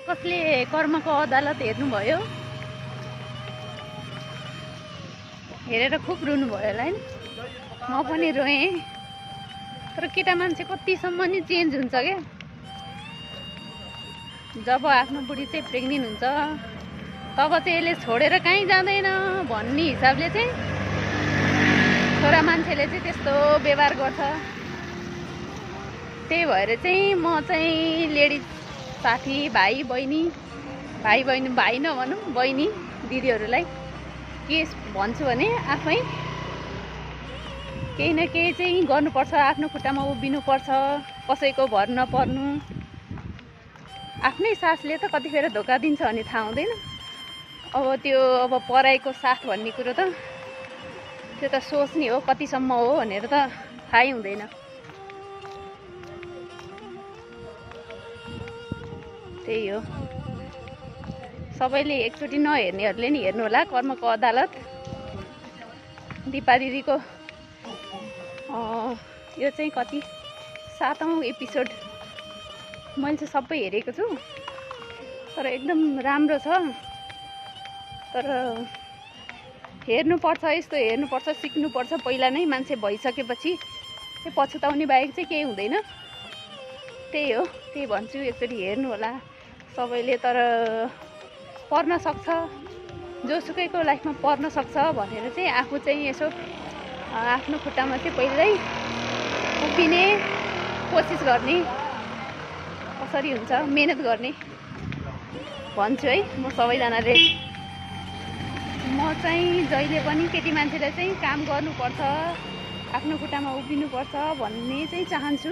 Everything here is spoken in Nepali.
कसले कर्मको अदालत हेर्नुभयो? हेरेर खुब रुनुभयो होला है। म पनि रोएँ। तर केटा मान्छे कतिसम्म नि चेन्ज हुन्छ क्या। जब आफ्नो बुढी चाहिँ प्रेग्नेन्ट हुन्छ तब चाहिँ यसले छोडेर कहीँ जाँदैन भन्ने हिसाबले चाहिँ छोरा मान्छेले चाहिँ त्यस्तो व्यवहार गर्छ। त्यही भएर चाहिँ म चाहिँ लेडिज साथी भाइ नभनौँ बहिनी दिदीहरूलाई के भन्छु भने आफै केही न केही चाहिँ गर्नुपर्छ, आफ्नो खुट्टामा उभिनुपर्छ, कसैको भर नपर्नु। आफ्नै सासले त कतिखेर धोका दिन्छ भने थाहा हुँदैन। अब पराईको साथ भन्ने कुरो त त्यो त सोच्ने हो कतिसम्म हो भनेर त थाहै हुँदैन। त्यही हो, सबैले एकचोटि नहेर्नेहरूले नि हेर्नु होला कर्मको अदालत। दिपा दिदीको यो चाहिँ कति 7औं एपिसोड मैले चाहिँ सबै हेरेको छु। तर एकदम राम्रो छ। तर हेर्नुपर्छ, यस्तो हेर्नुपर्छ, सिक्नुपर्छ। पहिला नै मान्छे भइसकेपछि चाहिँ पछुताउने बाहेक चाहिँ केही हुँदैन। त्यही हो, त्यही भन्छु, एकचोटि हेर्नु होला सबैले। तर पर्न सक्छ, जोसुकैको लाइफमा पर्न सक्छ भनेर चाहिँ आफू चाहिँ यसो आफ्नो खुट्टामा चाहिँ पहिल्यै उभिने कोसिस गर्ने, कसरी हुन्छ मेहनत गर्ने भन्छु है म सबैजनाले। म चाहिँ जहिले पनि केटी मान्छेले चाहिँ काम गर्नुपर्छ, आफ्नो खुट्टामा उभिनुपर्छ भन्ने चाहिँ चाहन्छु।